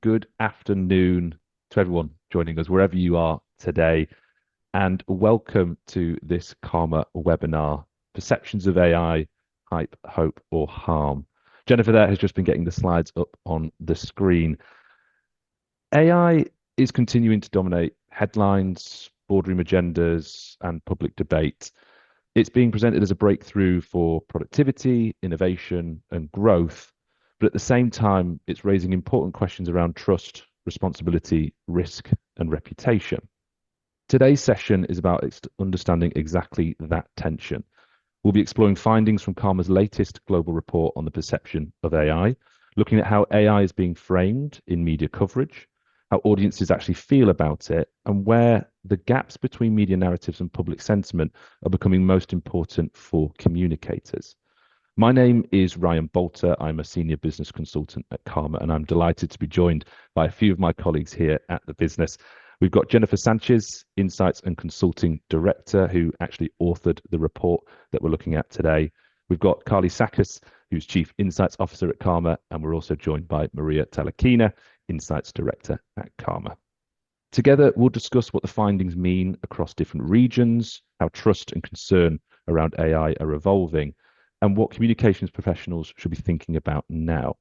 good afternoon to everyone joining us wherever you are today, and welcome to this CARMA webinar, Perceptions of AI, Hype, Hope or Harm. Jennifer there has just been getting the slides up on the screen. AI is continuing to dominate headlines, boardroom agendas, and public debate. It's being presented as a breakthrough for productivity, innovation, and growth. But at the same time, it's raising important questions around trust, responsibility, risk, and reputation. Today's session is about understanding exactly that tension. We'll be exploring findings from CARMA's latest global report on the perception of AI, looking at how AI is being framed in media coverage, how audiences actually feel about it, and where the gaps between media narratives and public sentiment are becoming most important for communicators. My name is Ryan Bolter. I'm a senior business consultant at CARMA, and I'm delighted to be joined by a few of my colleagues here at the business. We've got Jennifer Sanchez, Insights and Consulting Director, who actually authored the report that we're looking at today. We've got Carly Sackis, who's Chief Insights Officer at CARMA, and we're also joined by Maria Talakina, Insights Director at CARMA. Together, we'll discuss what the findings mean across different regions, how trust and concern around AI are evolving, and what communications professionals should be thinking about now.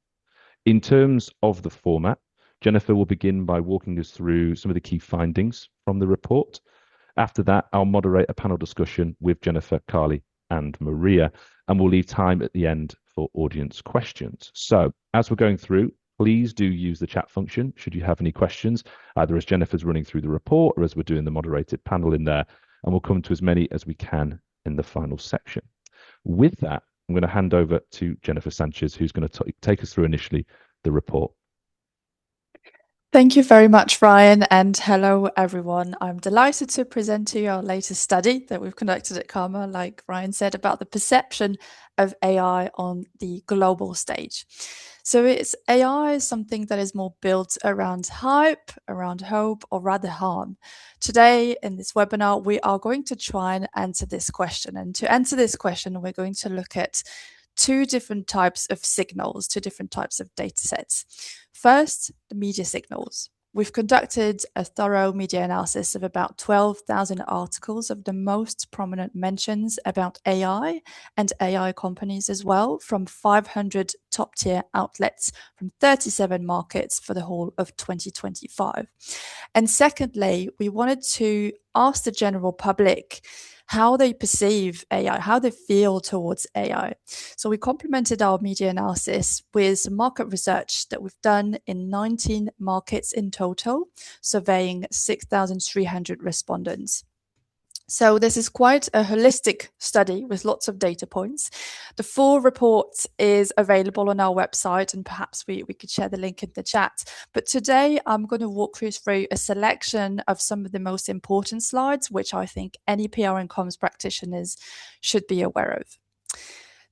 In terms of the format, Jennifer will begin by walking us through some of the key findings from the report. After that, I'll moderate a panel discussion with Jennifer, Carly, and Maria, and we'll leave time at the end for audience questions. So, as we're going through, please do use the chat function should you have any questions, either as Jennifer's running through the report or as we're doing the moderated panel in there, and we'll come to as many as we can in the final section. With that, I'm going to hand over to Jennifer Sanchez, who's going to take us through initially the report. Thank you very much, Ryan, and hello, everyone. I'm delighted to present to you our latest study that we've conducted at CARMA, like Ryan said, about the perception of AI on the global stage. So AI is something that is more built around hype, around hope, or rather harm. Today, in this webinar, we are going to try and answer this question. And to answer this question, we're going to look at two different types of signals, two different types of data sets. First, the media signals. We've conducted a thorough media analysis of about 12,000 articles of the most prominent mentions about AI and AI companies as well, from 500 top-tier outlets from 37 markets for the whole of 2025. And secondly, we wanted to ask the general public how they perceive AI, how they feel towards AI. So we complemented our media analysis with some market research that we've done in 19 markets in total, surveying 6,300 respondents. So this is quite a holistic study with lots of data points. The full report is available on our website, and perhaps we could share the link in the chat. But today I'm going to walk you through a selection of some of the most important slides, which I think any PR and comms practitioners should be aware of.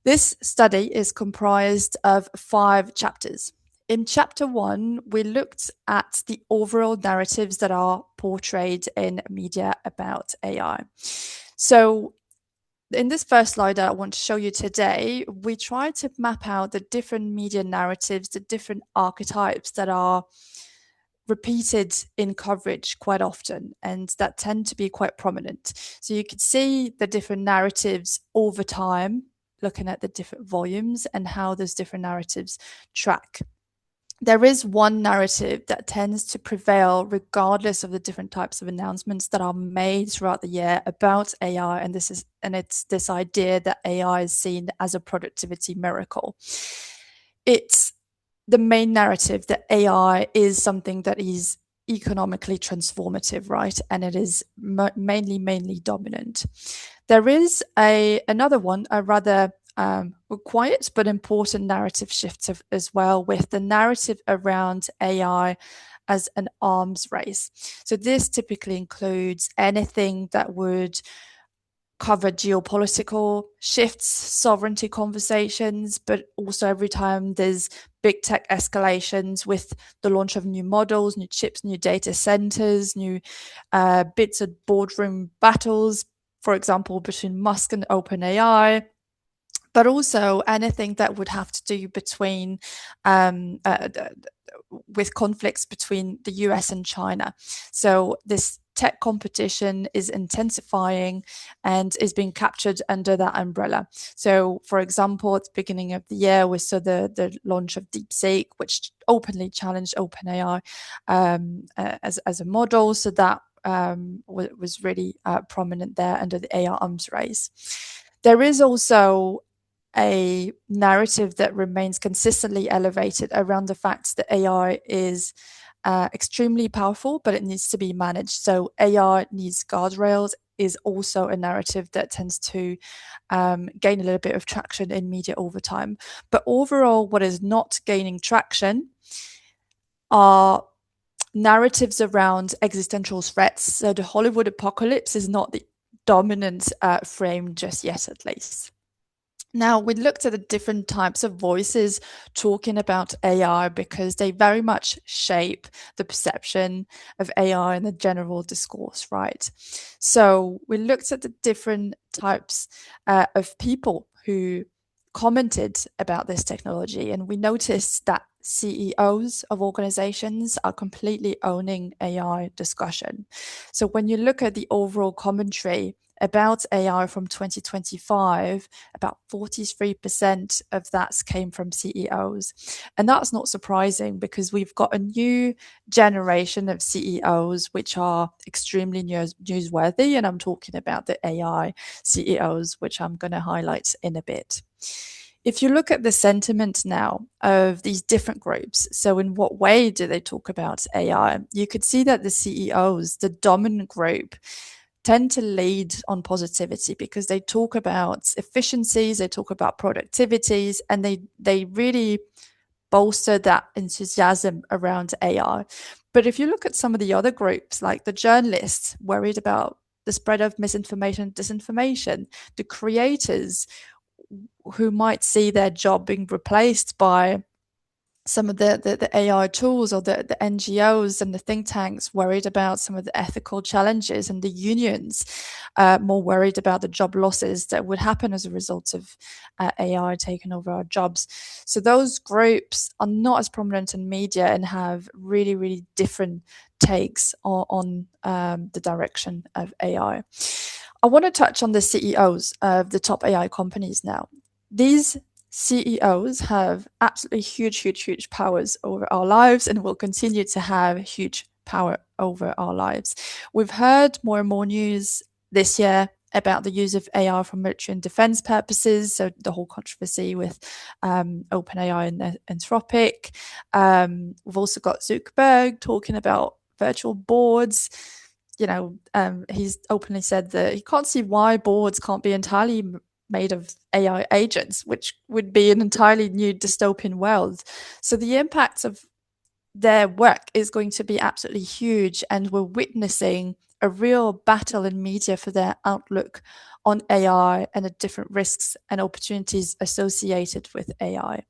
This study is comprised of 5 chapters. In chapter 1, we looked at the overall narratives that are portrayed in media about AI. So in this first slide that I want to show you today, we try to map out the different media narratives, the different archetypes that are repeated in coverage quite often and that tend to be quite prominent. So you can see the different narratives over time, looking at the different volumes and how those different narratives track. There is one narrative that tends to prevail regardless of the different types of announcements that are made throughout the year about AI, and it's this idea that AI is seen as a productivity miracle. It's the main narrative that AI is something that is economically transformative, right? And it is mainly dominant. There is another one, a rather quiet but important narrative shift as well, with the narrative around AI as an arms race. So this typically includes anything that would cover geopolitical shifts, sovereignty conversations, but also every time there's big tech escalations with the launch of new models, new chips, new data centers, new bits of boardroom battles, for example, between Musk and OpenAI, but also anything that would have to do between with conflicts between the US and China. So this tech competition is intensifying and is being captured under that umbrella. So, for example, at the beginning of the year, we saw the launch of DeepSeek, which openly challenged OpenAI as a model. So that was really prominent there under the AI arms race. There is also a narrative that remains consistently elevated around the fact that AI is extremely powerful, but it needs to be managed. So AI needs guardrails is also a narrative that tends to gain a little bit of traction in media over time. But overall, what is not gaining traction are narratives around existential threats. So the Hollywood apocalypse is not the dominant frame just yet, at least. Now, we looked at the different types of voices talking about AI because they very much shape the perception of AI in the general discourse, right? So we looked at the different types of people who commented about this technology, and we noticed that CEOs of organizations are completely owning AI discussion. So when you look at the overall commentary about AI from 2025, about 43% of that came from CEOs. And that's not surprising because we've got a new generation of CEOs which are extremely newsworthy. And I'm talking about the AI CEOs, which I'm going to highlight in a bit. If you look at the sentiment now of these different groups, so in what way do they talk about AI? You could see that the CEOs, the dominant group, tend to lead on positivity because they talk about efficiencies, they talk about productivities, and they really bolster that enthusiasm around AI. But if you look at some of the other groups, like the journalists worried about the spread of misinformation and disinformation, the creators who might see their job being replaced by some of the AI tools, or the NGOs and the think tanks worried about some of the ethical challenges, and the unions more worried about the job losses that would happen as a result of AI taking over our jobs. So those groups are not as prominent in media and have really, really different takes on the direction of AI. I want to touch on the CEOs of the top AI companies now. These CEOs have absolutely huge powers over our lives and will continue to have huge power over our lives. We've heard more and more news this year about the use of AI for military and defense purposes. So the whole controversy with OpenAI and Anthropic. We've also got Zuckerberg talking about virtual boards. He's openly said that he can't see why boards can't be entirely made of AI agents, which would be an entirely new dystopian world. So the impact of their work is going to be absolutely huge, and we're witnessing a real battle in media for their outlook on AI and the different risks and opportunities associated with AI.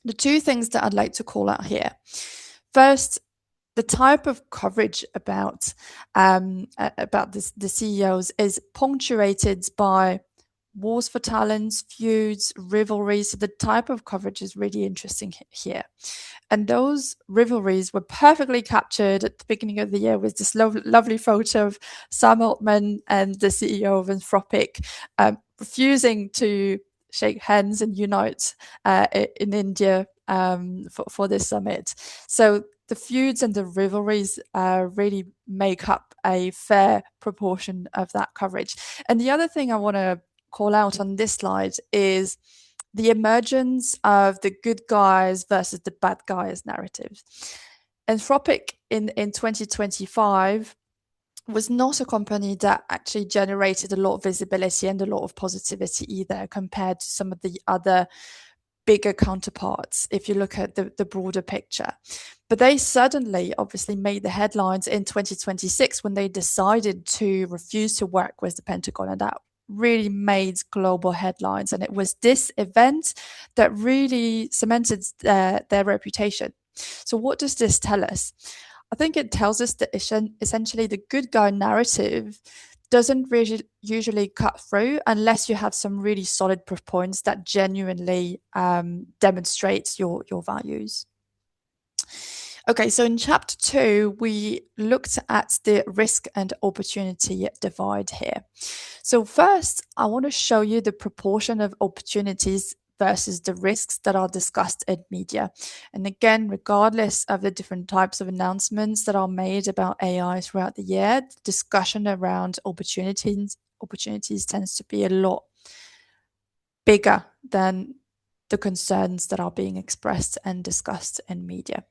The two things that I'd like to call out here. First, the type of coverage about the CEOs is punctuated by wars for talents, feuds, rivalries. So the type of coverage is really interesting here. And those rivalries were perfectly captured at the beginning of the year with this lovely photo of Sam Altman and the CEO of Anthropic refusing to shake hands and unite in India for this summit. So the feuds and the rivalries really make up a fair proportion of that coverage. And the other thing I want to call out on this slide is the emergence of the good guys versus the bad guys narrative. Anthropic in 2025 was not a company that actually generated a lot of visibility and a lot of positivity either, compared to some of the other bigger counterparts if you look at the broader picture. But they suddenly obviously made the headlines in 2026 when they decided to refuse to work with the Pentagon, and that really made global headlines. And it was this event that really cemented their reputation. So what does this tell us? I think it tells us that essentially the good guy narrative doesn't really usually cut through unless you have some really solid proof points that genuinely demonstrates your values. Okay, so in chapter 2, we looked at the risk and opportunity divide here. So first, I want to show you the proportion of opportunities versus the risks that are discussed in media. And again, regardless of the different types of announcements that are made about AI throughout the year, the discussion around opportunities tends to be a lot bigger than the concerns that are being expressed and discussed in media.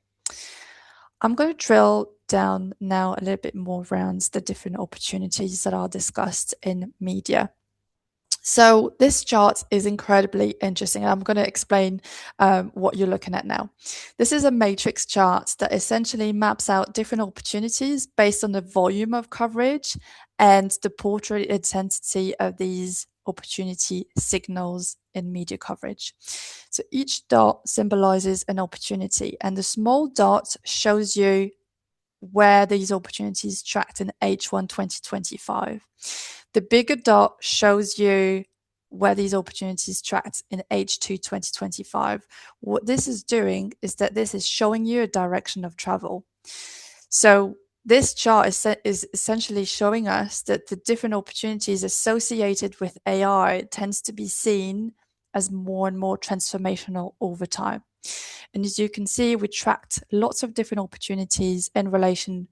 I'm going to drill down now a little bit more around the different opportunities that are discussed in media. So this chart is incredibly interesting. I'm going to explain what you're looking at now. This is a matrix chart that essentially maps out different opportunities based on the volume of coverage and the portrait intensity of these opportunity signals in media coverage. So each dot symbolizes an opportunity, and the small dot shows you where these opportunities tracked in H1 2025. The bigger dot shows you where these opportunities tracked in H2 2025. What this is doing is that this is showing you a direction of travel. So this chart is essentially showing us that the different opportunities associated with AI tends to be seen as more and more transformational over time. And as you can see, we tracked lots of different opportunities in relation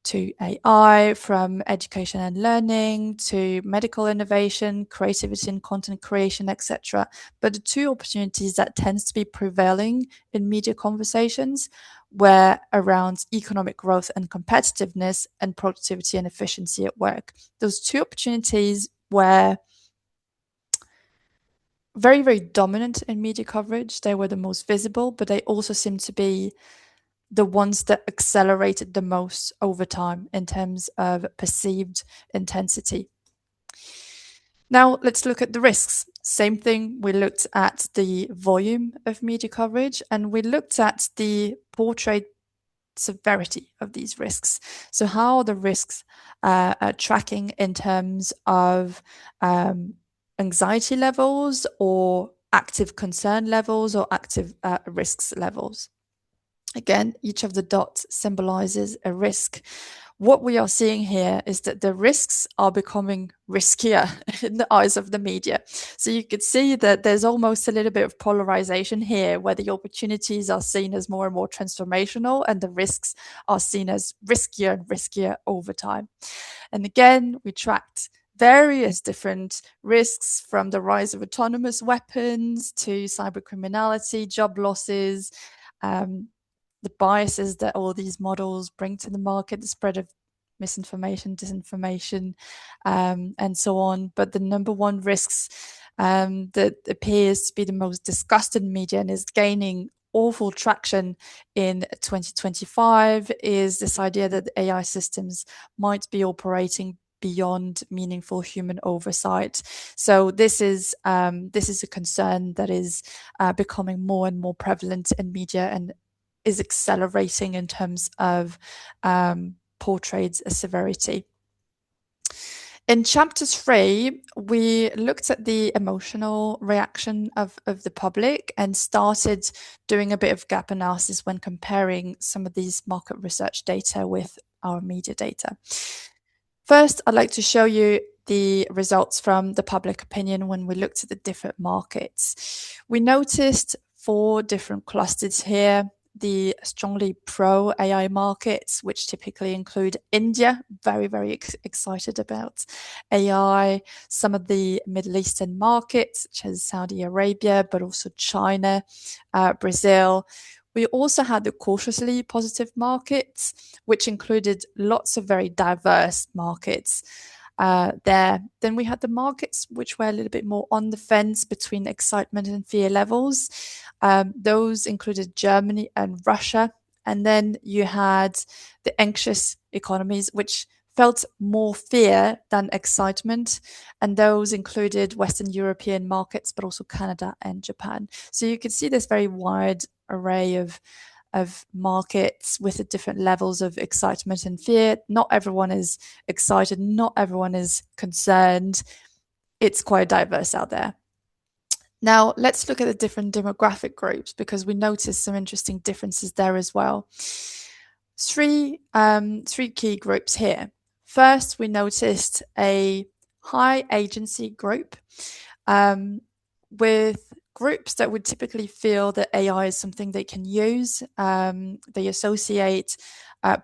to AI, from education and learning to medical innovation, creativity and content creation, etc. But the two opportunities that tends to be prevailing in media conversations were around economic growth and competitiveness and productivity and efficiency at work. Those two opportunities were very, very dominant in media coverage. They were the most visible, but they also seem to be the ones that accelerated the most over time in terms of perceived intensity. Now let's look at the risks. Same thing, we looked at the volume of media coverage and we looked at the portrait severity of these risks. So how are the risks tracking in terms of anxiety levels or active concern levels or active risks levels? Again, each of the dots symbolizes a risk. What we are seeing here is that the risks are becoming riskier in the eyes of the media. So you could see that there's almost a little bit of polarization here, where the opportunities are seen as more and more transformational and the risks are seen as riskier and riskier over time. And again, we tracked various different risks, from the rise of autonomous weapons to cybercriminality, job losses, the biases that all these models bring to the market, the spread of misinformation, disinformation, and so on. But the number one risks that appears to be the most discussed in media and is gaining awful traction in 2025 is this idea that the AI systems might be operating beyond meaningful human oversight. So this is a concern that is becoming more and more prevalent in media and is accelerating in terms of portraits severity. In chapter 3, we looked at the emotional reaction of the public and started doing a bit of gap analysis when comparing some of these market research data with our media data. First, I'd like to show you the results from the public opinion when we looked at the different markets. We noticed 4 different clusters here. The strongly pro-AI markets, which typically include India, very, very excited about AI, some of the Middle Eastern markets, such as Saudi Arabia, but also China, Brazil. We also had the cautiously positive markets, which included lots of very diverse markets there. Then we had the markets which were a little bit more on the fence between excitement and fear levels. Those included Germany and Russia. And then you had the anxious economies, which felt more fear than excitement. And those included Western European markets, but also Canada and Japan. So you can see this very wide array of markets with the different levels of excitement and fear. Not everyone is excited, not everyone is concerned. It's quite diverse out there. Now, let's look at the different demographic groups because we noticed some interesting differences there as well. Three key groups here. First, we noticed a high agency group with groups that would typically feel that AI is something they can use. They associate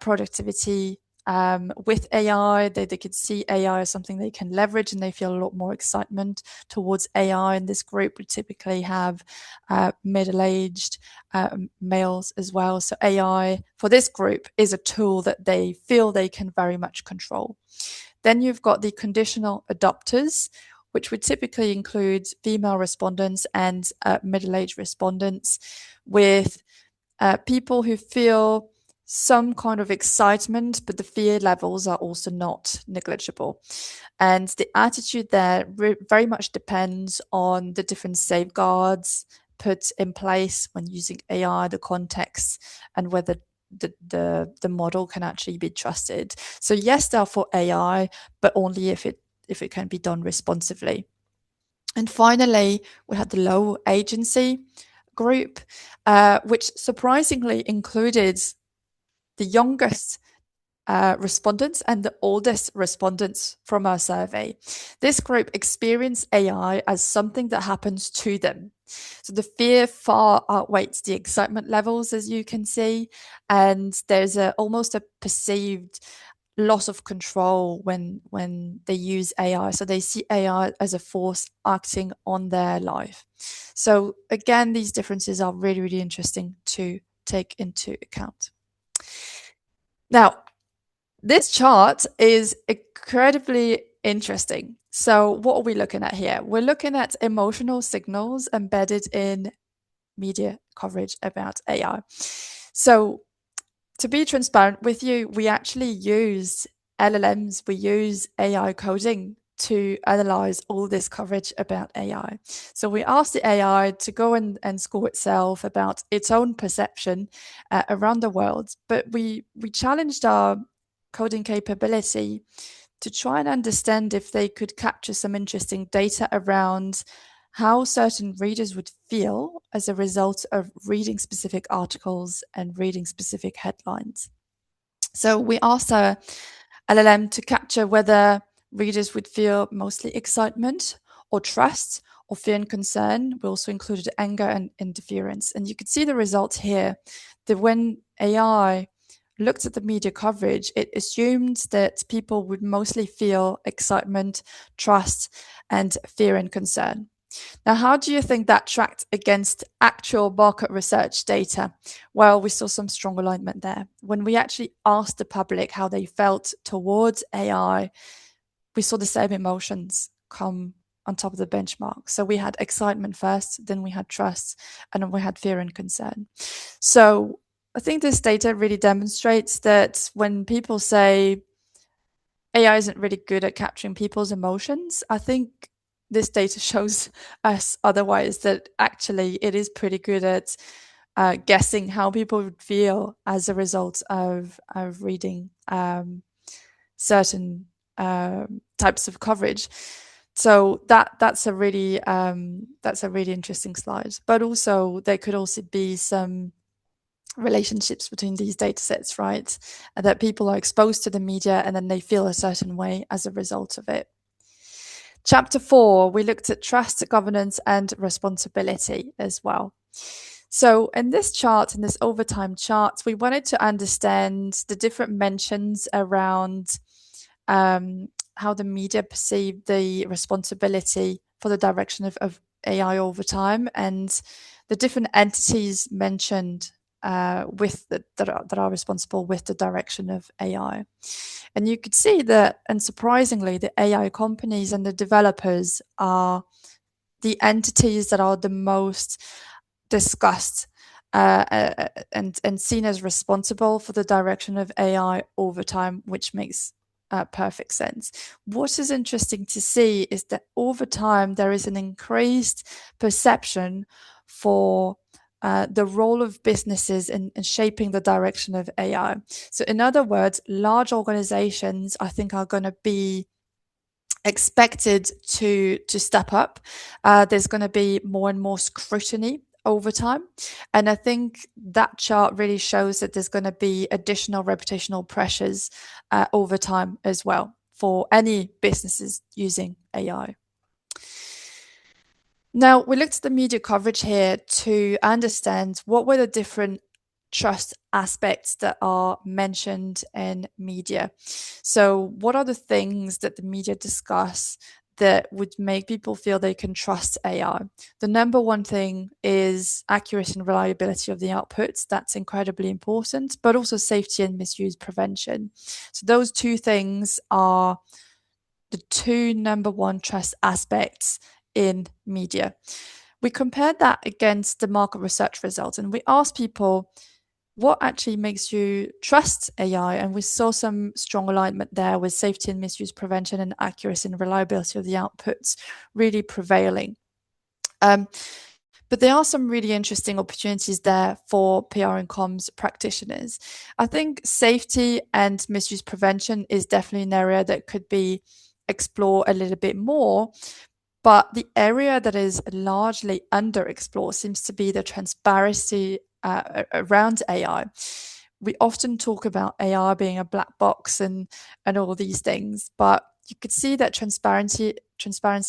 productivity with AI. They could see AI as something they can leverage, and they feel a lot more excitement towards AI. And this group would typically have middle-aged males as well. So AI for this group is a tool that they feel they can very much control. Then you've got the conditional adopters, which would typically include female respondents and middle-aged respondents, with people who feel some kind of excitement, but the fear levels are also not negligible. And the attitude there very much depends on the different safeguards put in place when using AI, the context, and whether the model can actually be trusted. So yes, they're for AI, but only if it can be done responsively. And finally, we had the low agency group, which surprisingly included the youngest respondents and the oldest respondents from our survey. This group experienced AI as something that happens to them. So the fear far outweighs the excitement levels, as you can see, and there's almost a perceived loss of control when they use AI. So they see AI as a force acting on their life. So again, these differences are really, really interesting to take into account. Now, this chart is incredibly interesting. So what are we looking at here? We're looking at emotional signals embedded in media coverage about AI. So to be transparent with you, we actually use LLMs, we use AI coding to analyze all this coverage about AI. So we asked the AI to go and score itself about its own perception around the world, but we challenged our coding capability to try and understand if they could capture some interesting data around how certain readers would feel as a result of reading specific articles and reading specific headlines. So we asked our LLM to capture whether readers would feel mostly excitement or trust or fear and concern. We also included anger and interference. And you could see the results here that when AI looked at the media coverage, it assumed that people would mostly feel excitement, trust, and fear and concern. Now, how do you think that tracked against actual market research data? Well, we saw some strong alignment there. When we actually asked the public how they felt towards AI, we saw the same emotions come on top of the benchmark. So we had excitement first, then we had trust, and then we had fear and concern. So I think this data really demonstrates that when people say AI isn't really good at capturing people's emotions, I think this data shows us otherwise, that actually it is pretty good at guessing how people would feel as a result of reading certain types of coverage. So that's a really interesting slide. But also there could also be some relationships between these data sets, right? That people are exposed to the media and then they feel a certain way as a result of it. Chapter 4, we looked at trust, governance, and responsibility as well. So in this chart, in this overtime chart, we wanted to understand the different mentions around how the media perceive the responsibility for the direction of AI over time, and the different entities mentioned that are responsible with the direction of AI. And you could see that, and surprisingly, the AI companies and the developers are the entities that are the most discussed and seen as responsible for the direction of AI over time, which makes perfect sense. What is interesting to see is that over time there is an increased perception for the role of businesses in shaping the direction of AI. So in other words, large organizations, I think, are going to be expected to step up. There's going to be more and more scrutiny over time. And I think that chart really shows that there's going to be additional reputational pressures over time as well for any businesses using AI. Now, we looked at the media coverage here to understand what were the different trust aspects that are mentioned in media. So, what are the things that the media discuss that would make people feel they can trust AI? The number one thing is accuracy and reliability of the outputs. That's incredibly important, but also safety and misuse prevention. So, those two things are the two number one trust aspects in media. We compared that against the market research results and we asked people what actually makes you trust AI, and we saw some strong alignment there with safety and misuse prevention and accuracy and reliability of the outputs really prevailing. But there are some really interesting opportunities there for PR and comms practitioners. I think safety and misuse prevention is definitely an area that could be explored a little bit more. But the area that is largely underexplored seems to be the transparency around AI. We often talk about AI being a black box and all these things, but you could see that transparency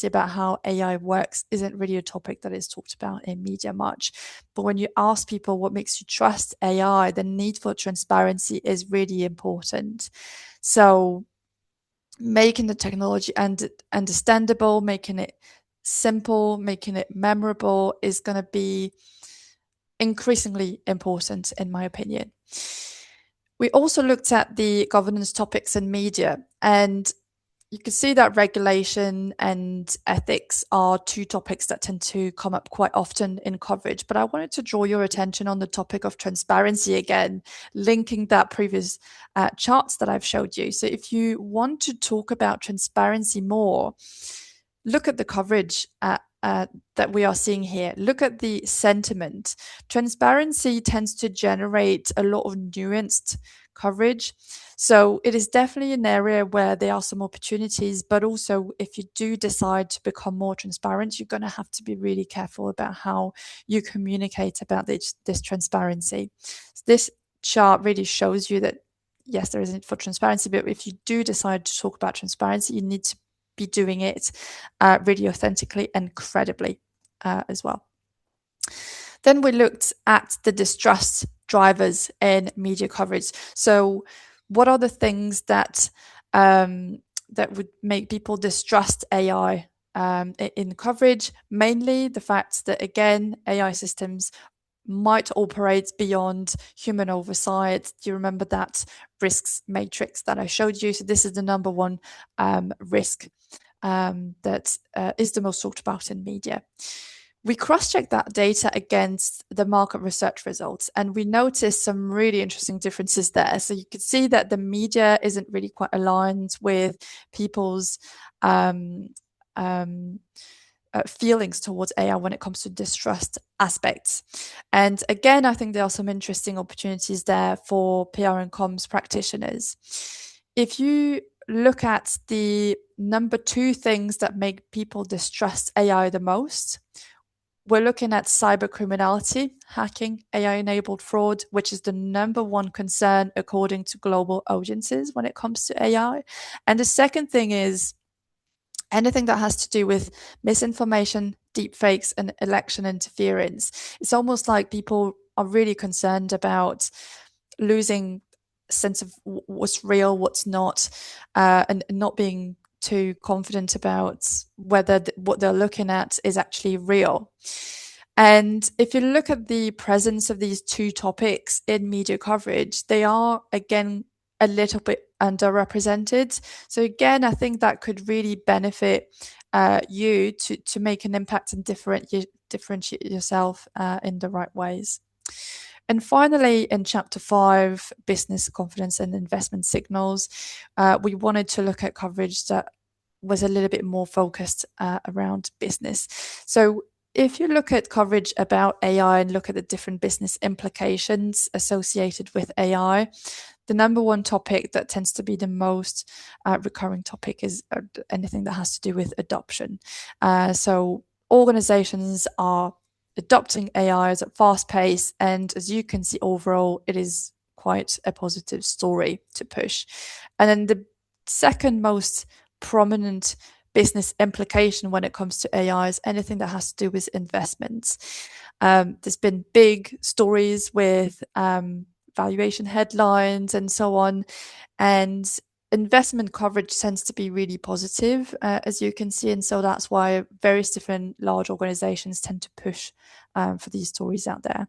about how AI works isn't really a topic that is talked about in media much. But when you ask people what makes you trust AI, the need for transparency is really important. So making the technology understandable, making it simple, making it memorable is going to be increasingly important, in my opinion. We also looked at the governance topics in media, and you can see that regulation and ethics are two topics that tend to come up quite often in coverage. But I wanted to draw your attention on the topic of transparency again, linking that previous charts that I've showed you. So if you want to talk about transparency more, look at the coverage that we are seeing here. Look at the sentiment. Transparency tends to generate a lot of nuanced coverage. So it is definitely an area where there are some opportunities, but also if you do decide to become more transparent, you're going to have to be really careful about how you communicate about this transparency. This chart really shows you that, yes, there is a need for transparency, but if you do decide to talk about transparency, you need to be doing it really authentically and credibly as well. Then we looked at the distrust drivers in media coverage. So what are the things that that would make people distrust AI in coverage? Mainly the fact that, again, AI systems might operate beyond human oversight. Do you remember that risks matrix that I showed you? So this is the number one risk that is the most talked about in media. We cross-checked that data against the market research results, and we noticed some really interesting differences there. So you could see that the media isn't really quite aligned with people's feelings towards AI when it comes to distrust aspects. And again, I think there are some interesting opportunities there for PR and comms practitioners. If you look at the number two things that make people distrust AI the most, we're looking at cyber criminality, hacking, AI-enabled fraud, which is the number one concern according to global audiences when it comes to AI. And the second thing is anything that has to do with misinformation, deepfakes, and election interference. It's almost like people are really concerned about losing a sense of what's real, what's not, and not being too confident about whether what they're looking at is actually real. And if you look at the presence of these two topics in media coverage, they are, again, a little bit underrepresented. So again, I think that could really benefit you to make an impact and differentiate yourself in the right ways. And finally, in Chapter 5, Business Confidence and Investment Signals, we wanted to look at coverage that was a little bit more focused around business. So if you look at coverage about AI and look at the different business implications associated with AI, the number one topic that tends to be the most recurring topic is anything that has to do with adoption. So organizations are adopting AIs at fast pace, and as you can see, overall, it is quite a positive story to push. And then the second most prominent business implication when it comes to AI is anything that has to do with investments. There's been big stories with valuation headlines and so on, and investment coverage tends to be really positive, as you can see, and so that's why various different large organizations tend to push for these stories out there.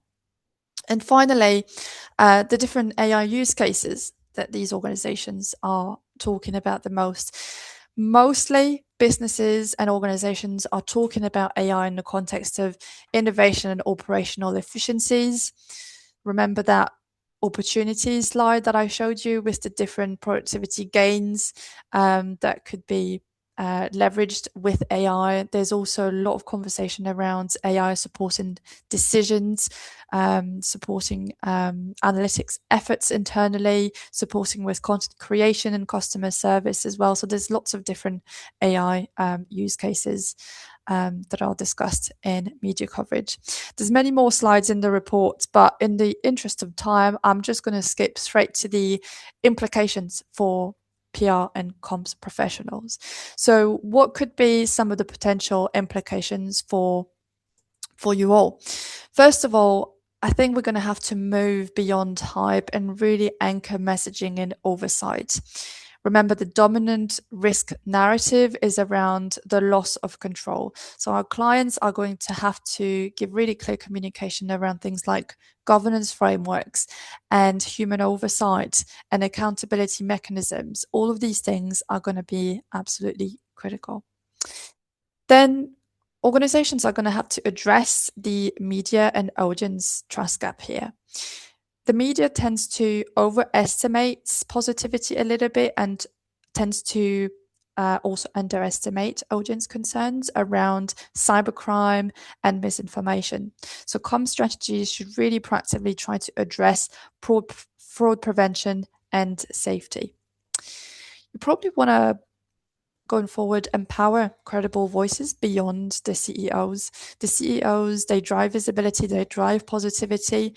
And finally, the different AI use cases that these organizations are talking about the most. Mostly businesses and organizations are talking about AI in the context of innovation and operational efficiencies. Remember that opportunity slide that I showed you with the different productivity gains that could be leveraged with AI. There's also a lot of conversation around AI supporting decisions, supporting analytics efforts internally, supporting with content creation and customer service as well. So there's lots of different AI use cases that are discussed in media coverage. There's many more slides in the report, but in the interest of time, I'm just going to skip straight to the implications for PR and comms professionals. So what could be some of the potential implications for you all? First of all, I think we're going to have to move beyond hype and really anchor messaging in oversight. Remember, the dominant risk narrative is around the loss of control. So our clients are going to have to give really clear communication around things like governance frameworks and human oversight and accountability mechanisms. All of these things are going to be absolutely critical. Then organizations are going to have to address the media and audience trust gap here. The media tends to overestimate positivity a little bit and tends to also underestimate audience concerns around cybercrime and misinformation. So comm strategies should really proactively try to address fraud prevention and safety. You probably want to, going forward, empower credible voices beyond the CEOs. The CEOs, they drive visibility, they drive positivity,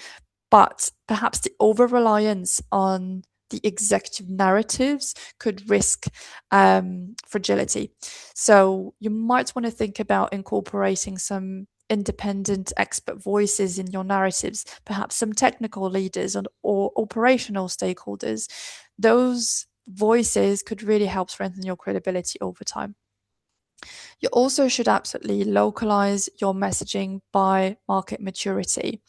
but perhaps the over-reliance on the executive narratives could risk fragility. So you might want to think about incorporating some independent expert voices in your narratives, perhaps some technical leaders or operational stakeholders. Those voices could really help strengthen your credibility over time. You also should absolutely localize your messaging by market maturity.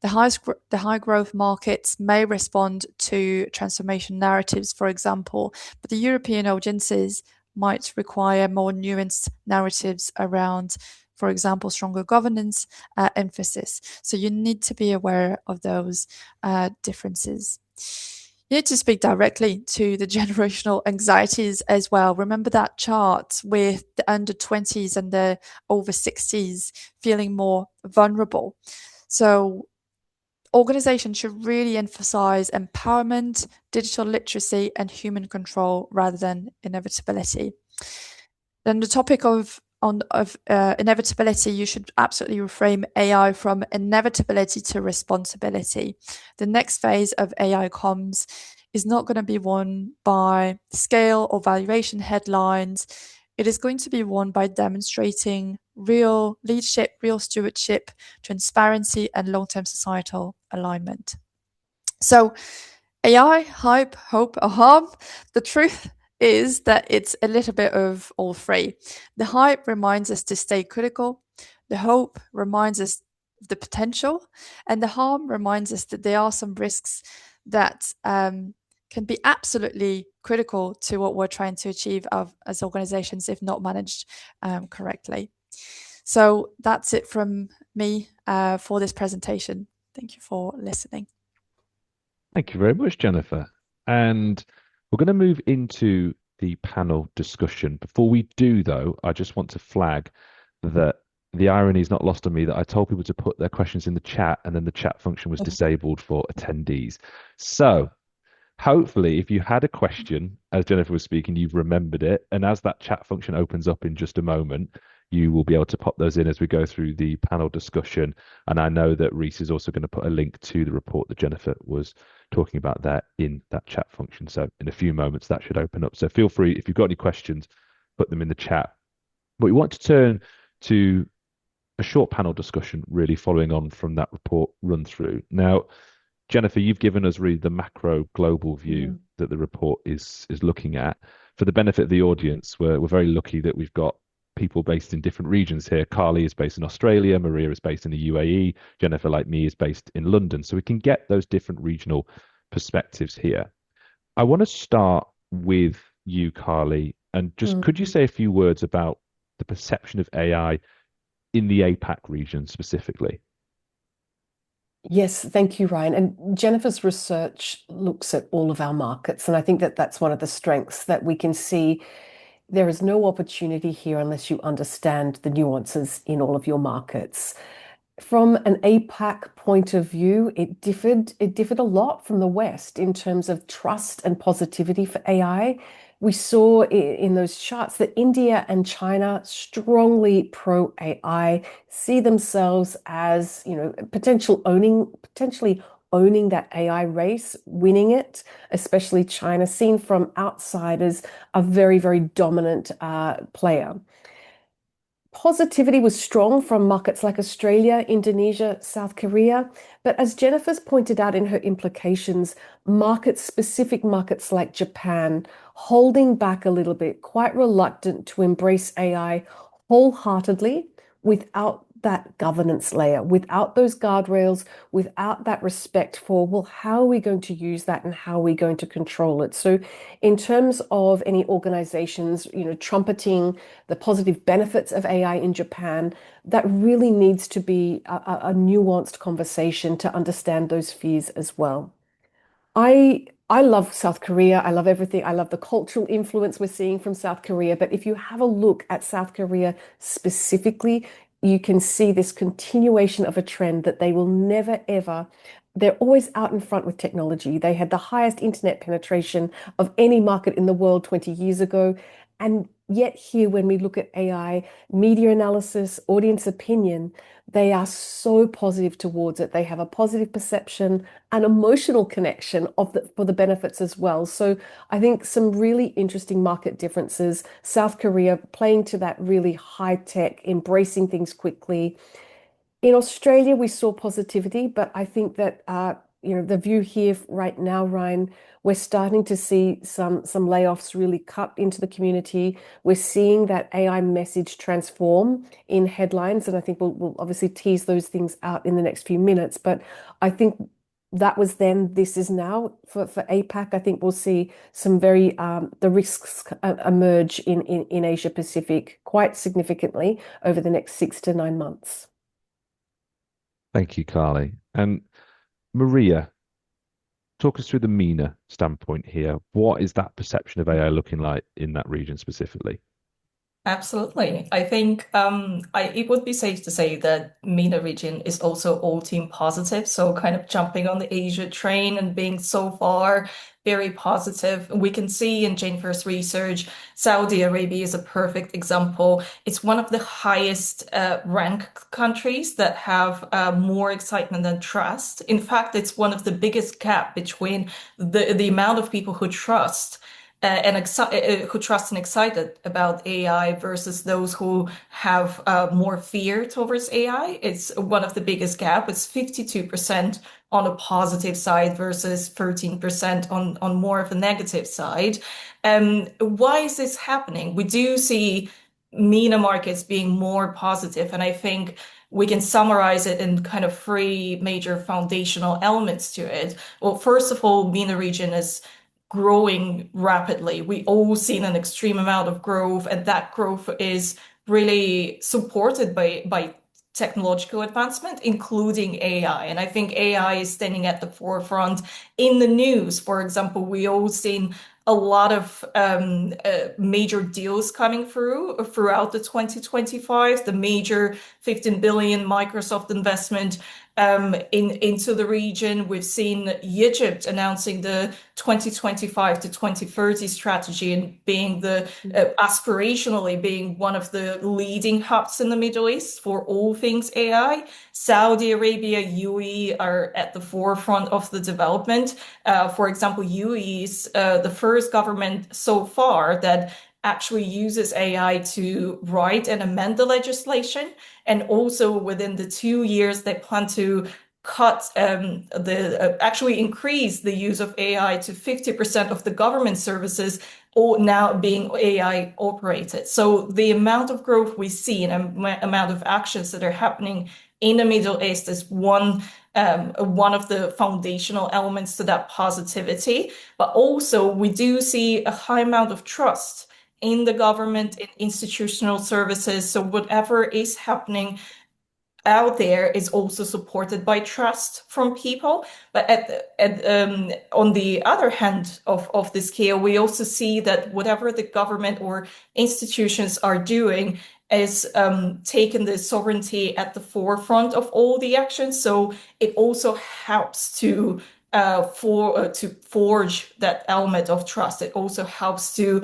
The high growth markets may respond to transformation narratives, for example, but the European audiences might require more nuanced narratives around, for example, stronger governance emphasis. So you need to be aware of those differences. You need to speak directly to the generational anxieties as well. Remember that chart with the under 20s and the over 60s feeling more vulnerable. So organizations should really emphasize empowerment, digital literacy, and human control rather than inevitability. Then the topic of inevitability, you should absolutely reframe AI from inevitability to responsibility. The next phase of AI comms is not going to be won by scale or valuation headlines. It is going to be won by demonstrating real leadership, real stewardship, transparency, and long-term societal alignment. So AI, hype, hope, or harm? The truth is that it's a little bit of all three. The hype reminds us to stay critical. The hope reminds us of the potential. And the harm reminds us that there are some risks that can be absolutely critical to what we're trying to achieve as organizations if not managed correctly. So that's it from me for this presentation. Thank you for listening. Thank you very much, Jennifer. And we're going to move into the panel discussion. Before we do, though, I just want to flag that the irony is not lost on me that I told people to put their questions in the chat and then the chat function was disabled for attendees. So hopefully, if you had a question as Jennifer was speaking, you've remembered it. And as that chat function opens up in just a moment, you will be able to pop those in as we go through the panel discussion. And I know that Reese is also going to put a link to the report that Jennifer was talking about there in that chat function. So in a few moments, that should open up. So feel free, if you've got any questions, put them in the chat. But we want to turn to a short panel discussion, really following on from that report run through. Now, Jennifer, you've given us really the macro global view that the report is looking at. For the benefit of the audience, we're very lucky that we've got people based in different regions here. Carly is based in Australia, Maria is based in the UAE, Jennifer, like me, is based in London. So we can get those different regional perspectives here. I want to start with you, Carly, and just could you say a few words about the perception of AI in the APAC region specifically? Yes, thank you, Ryan. And Jennifer's research looks at all of our markets. And I think that that's one of the strengths that we can see. There is no opportunity here unless you understand the nuances in all of your markets. From an APAC point of view, it differed a lot from the West in terms of trust and positivity for AI. We saw in those charts that India and China strongly pro AI, see themselves as, potentially owning that AI race, winning it, especially China, seen from outside as a very, very dominant player. Positivity was strong from markets like Australia, Indonesia, South Korea. But as Jennifer's pointed out in her implications, specific markets like Japan, holding back a little bit, quite reluctant to embrace AI wholeheartedly without that governance layer, without those guardrails, without that respect for, well, how are we going to use that and how are we going to control it? So in terms of any organizations, trumpeting the positive benefits of AI in Japan, that really needs to be a nuanced conversation to understand those fears as well. I love South Korea. I love everything. I love the cultural influence we're seeing from South Korea. But if you have a look at South Korea specifically, you can see this continuation of a trend that they will never, ever. They're always out in front with technology. They had the highest internet penetration of any market in the world 20 years ago. And yet, here, when we look at AI, media analysis, audience opinion, they are so positive towards it. They have a positive perception, an emotional connection for the benefits as well. So I think some really interesting market differences. South Korea playing to that really high tech, embracing things quickly. In Australia, we saw positivity, but I think that the view here right now, Ryan, we're starting to see some layoffs really cut into the community. We're seeing that AI message transform in headlines, and I think we'll obviously tease those things out in the next few minutes. But I think that was then, this is now for APAC. I think we'll see some very the risks emerge in Asia Pacific quite significantly over the next 6 to 9 months. Thank you, Carly. And Maria, talk us through the MENA standpoint here. What is that perception of AI looking like in that region specifically? Absolutely. I think it would be safe to say that MENA region is also all team positive. So kind of jumping on the Asia train and being so far very positive. We can see in Jennifer's research, Saudi Arabia is a perfect example. It's one of the highest ranked countries that have more excitement than trust. In fact, it's one of the biggest gap between the amount of people who trust who trust and excited about AI versus those who have more fear towards AI. It's one of the biggest gap. It's 52% on a positive side versus 13% on more of a negative side. Why is this happening? We do see MENA markets being more positive, and I think we can summarize it in kind of three major foundational elements to it. Well, first of all, MENA region is growing rapidly. We all seen an extreme amount of growth, and that growth is really supported by technological advancement, including AI. And I think AI is standing at the forefront in the news. For example, we all seen a lot of major deals coming throughout the 2025, the major 15 billion Microsoft investment into the region. We've seen Egypt announcing the 2025 to 2030 strategy and being the aspirationally being one of the leading hubs in the Middle East for all things AI. Saudi Arabia, UAE are at the forefront of the development. For example, UAE is the first government so far that actually uses AI to write and amend the legislation. And also within the 2 years, they plan to actually increase the use of AI to 50% of the government services, all now being AI operated. So the amount of growth we see and amount of actions that are happening in the Middle East is one of the foundational elements to that positivity. But also we do see a high amount of trust in the government, in institutional services. So whatever is happening out there is also supported by trust from people. But on the other hand of the scale, we also see that whatever the government or institutions are doing is taking the sovereignty at the forefront of all the actions. So it also helps to forge that element of trust. It also helps to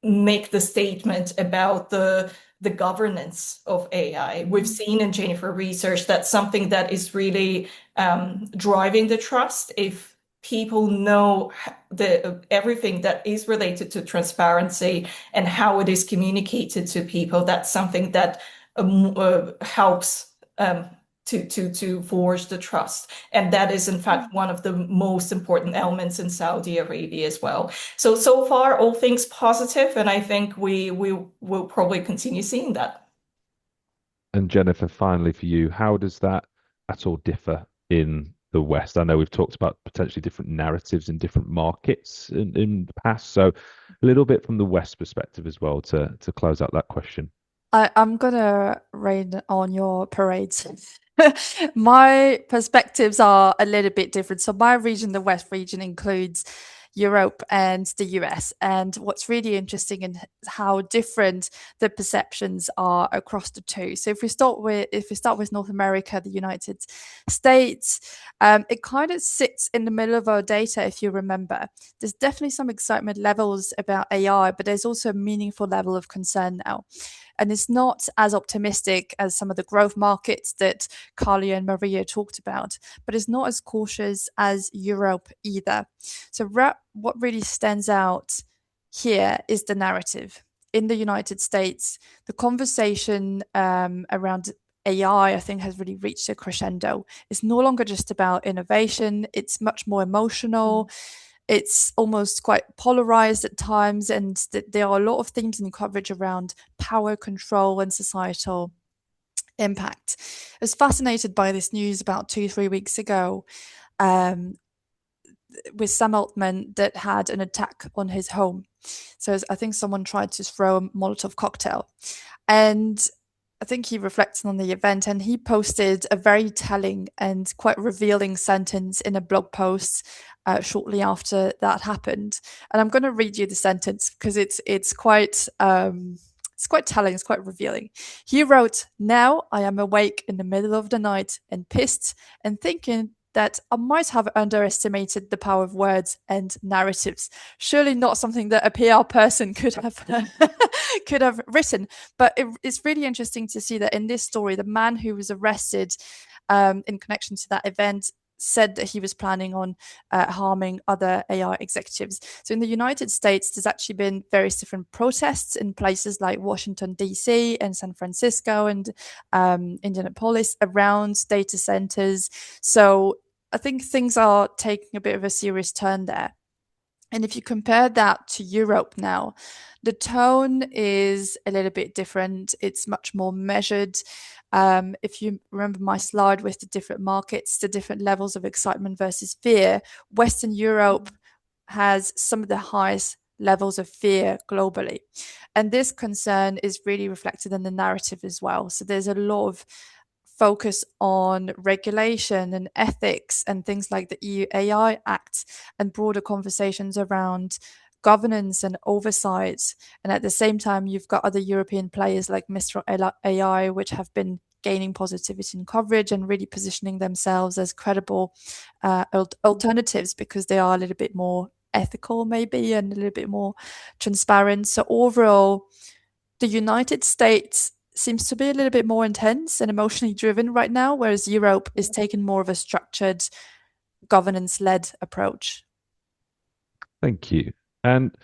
make the statement about the governance of AI. We've seen in Jennifer research that something that is really driving the trust. If people know everything that is related to transparency and how it is communicated to people, that's something that helps to forge the trust. And that is, in fact, one of the most important elements in Saudi Arabia as well. So far, all things positive, and I think we will probably continue seeing that. And Jennifer, finally for you, how does that at all differ in the West? I know we've talked about potentially different narratives in different markets in the past. So a little bit from the West perspective as well to close out that question. I'm gonna rain on your parades. My perspectives are a little bit different. So my region, the West region, includes Europe and the US. And what's really interesting in how different the perceptions are across the two. So if we start with North America, the United States, it kind of sits in the middle of our data. If you remember, there's definitely some excitement levels about AI, but there's also a meaningful level of concern now. And it's not as optimistic as some of the growth markets that Carly and Maria talked about, but it's not as cautious as Europe either. So what really stands out here is the narrative. In the United States, the conversation around AI, I think, has really reached a crescendo. It's no longer just about innovation. It's much more emotional. It's almost quite polarized at times, and there are a lot of themes in coverage around power, control, and societal impact. I was fascinated by this news about 2-3 weeks ago with Sam Altman that had an attack on his home. So I think someone tried to throw a Molotov cocktail, and I think he reflected on the event, and he posted a very telling and quite revealing sentence in a blog post shortly after that happened. And I'm going to read you the sentence because it's quite telling, it's quite revealing. He wrote, "Now I am awake in the middle of the night and pissed and thinking that I might have underestimated the power of words and narratives." Surely not something that a PR person could have written. But it's really interesting to see that in this story, the man who was arrested in connection to that event said that he was planning on harming other AI executives. So in the United States, there's actually been various different protests in places like Washington, D.C. and San Francisco and Indianapolis around data centers. So I think things are taking a bit of a serious turn there. And if you compare that to Europe now, the tone is a little bit different. It's much more measured. If you remember my slide with the different markets, the different levels of excitement versus fear, Western Europe has some of the highest levels of fear globally. And this concern is really reflected in the narrative as well. So there's a lot of focus on regulation and ethics and things like the EU AI Act and broader conversations around governance and oversight. And at the same time, you've got other European players like Mistral AI, which have been gaining positivity and coverage and really positioning themselves as credible alternatives because they are a little bit more ethical maybe and a little bit more transparent. So overall, the United States seems to be a little bit more intense and emotionally driven right now, whereas Europe is taking more of a structured, governance-led approach. Thank you. And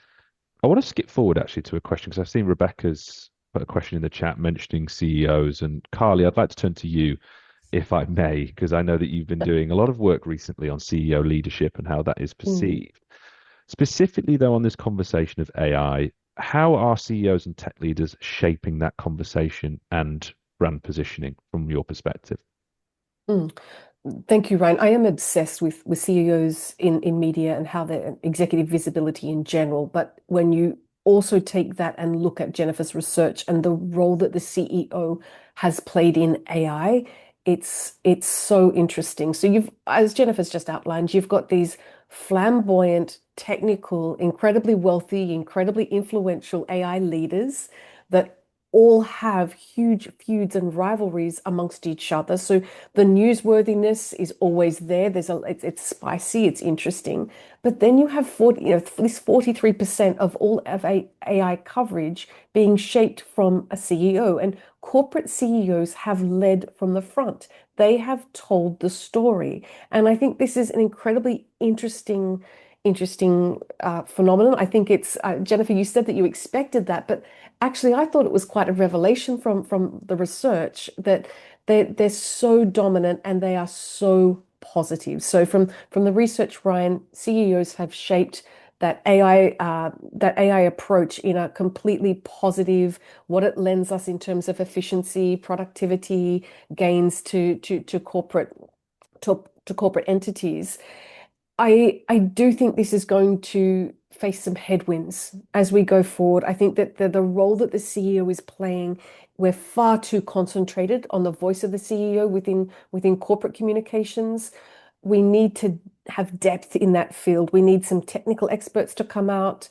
I want to skip forward actually to a question because I've seen Rebecca's put a question in the chat mentioning CEOs. And Carly, I'd like to turn to you, if I may, because I know that you've been doing a lot of work recently on CEO leadership and how that is perceived. Specifically, though, on this conversation of AI, how are CEOs and tech leaders shaping that conversation and brand positioning from your perspective? Thank you, Ryan. I am obsessed with CEOs in media and how their executive visibility in general. But when you also take that and look at Jennifer's research and the role that the CEO has played in AI, it's so interesting. So you've, as Jennifer's just outlined, you've got these flamboyant, technical, incredibly wealthy, incredibly influential AI leaders that all have huge feuds and rivalries amongst each other. So the newsworthiness is always there. It's spicy, it's interesting. But then you have at least 43% of all of AI coverage being shaped from a CEO. And corporate CEOs have led from the front. They have told the story. And I think this is an incredibly interesting phenomenon. I think it's Jennifer, you said that you expected that, but actually I thought it was quite a revelation from the research that they're so dominant and they are so positive. So from the research, Ryan, CEOs have shaped that AI approach in a completely positive, what it lends us in terms of efficiency, productivity, gains to corporate entities. I do think this is going to face some headwinds as we go forward. I think that the role that the CEO is playing, we're far too concentrated on the voice of the CEO within corporate communications. We need to have depth in that field. We need some technical experts to come out.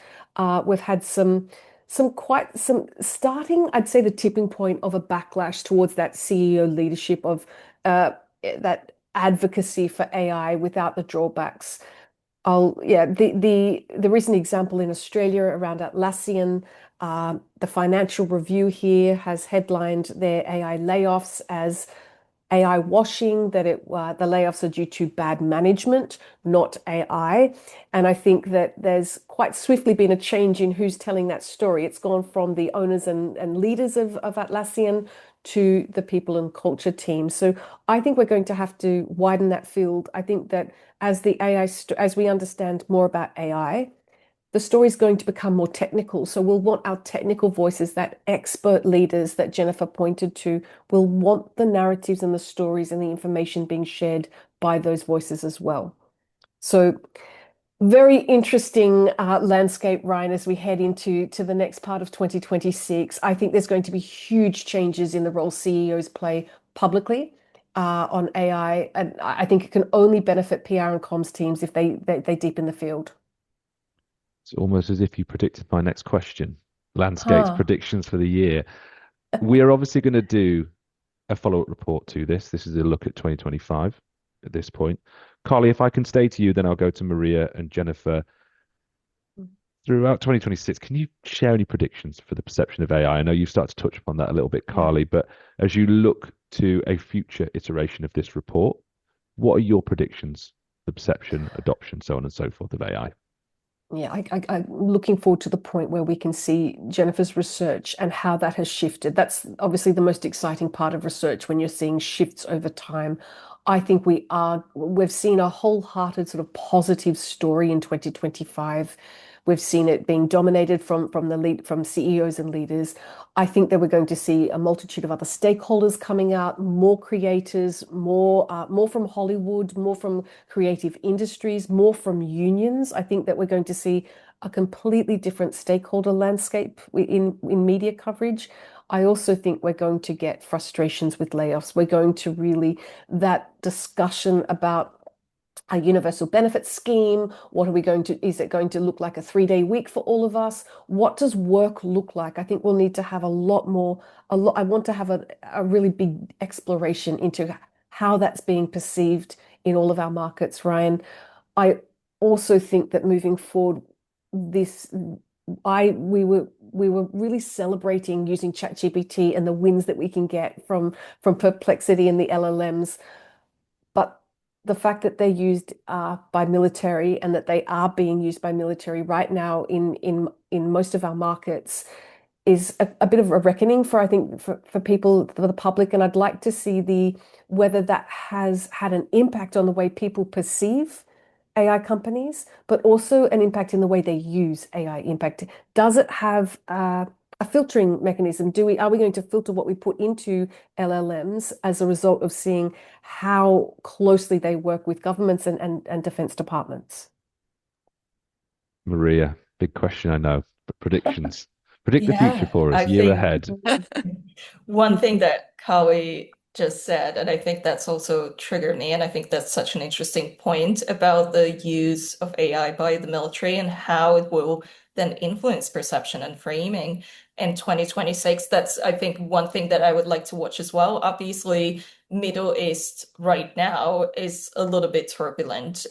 We've had some starting, I'd say, the tipping point of a backlash towards that CEO leadership of that advocacy for AI without the drawbacks. The recent example in Australia around Atlassian, the Financial Review here has headlined their AI layoffs as AI washing, that the layoffs are due to bad management, not AI. And I think that there's quite swiftly been a change in who's telling that story. It's gone from the owners and leaders of Atlassian to the people and culture team. So I think we're going to have to widen that field. I think that as we understand more about AI, the story is going to become more technical. So we'll want our technical voices, that expert leaders that Jennifer pointed to, will want the narratives and the stories and the information being shared by those voices as well. So very interesting landscape, Ryan, as we head into the next part of 2026. I think there's going to be huge changes in the role CEOs play publicly on AI. And I think it can only benefit PR and comms teams if they deepen the field. It's almost as if you predicted my next question. Landscapes predictions for the year. We are obviously going to do a follow-up report to this. This is a look at 2025 at this point. Carly, if I can stay to you, then I'll go to Maria and Jennifer. Throughout 2026, can you share any predictions for the perception of AI? I know you've started to touch upon that a little bit, Carly, but as you look to a future iteration of this report, what are your predictions, the perception, adoption, so on and so forth of AI? Yeah, I'm looking forward to the point where we can see Jennifer's research and how that has shifted. That's obviously the most exciting part of research when you're seeing shifts over time. I think we've seen a wholehearted sort of positive story in 2025. We've seen it being dominated from CEOs and leaders. I think that we're going to see a multitude of other stakeholders coming out, more creators, more from Hollywood, more from creative industries, more from unions. I think that we're going to see a completely different stakeholder landscape in media coverage. I also think we're going to get frustrations with layoffs. We're going to that discussion about a universal benefit scheme? What are we going to, is it going to look like a 3-day week for all of us? What does work look like? I think we'll need to have a lot more, I want to have a really big exploration into how that's being perceived in all of our markets, Ryan. I also think that moving forward, we were really celebrating using ChatGPT and the wins that we can get from Perplexity and the LLMs. But the fact that they're used by military and that they are being used by military right now in most of our markets is a bit of a reckoning for, I think, for people, for the public. And I'd like to see whether that has had an impact on the way people perceive AI companies, but also an impact in the way they use AI impact. Does it have a filtering mechanism? Are we going to filter what we put into LLMs as a result of seeing how closely they work with governments and defense departments? Maria, big question, I know, but predictions. Predict the Yeah, future for us, I year think ahead. one thing that Kawi just said, and I think that's also triggered me, and I think that's such an interesting point about the use of AI by the military and how it will then influence perception and framing in 2026. That's, I think, one thing that I would like to watch as well. Obviously, Middle East right now is a little bit turbulent.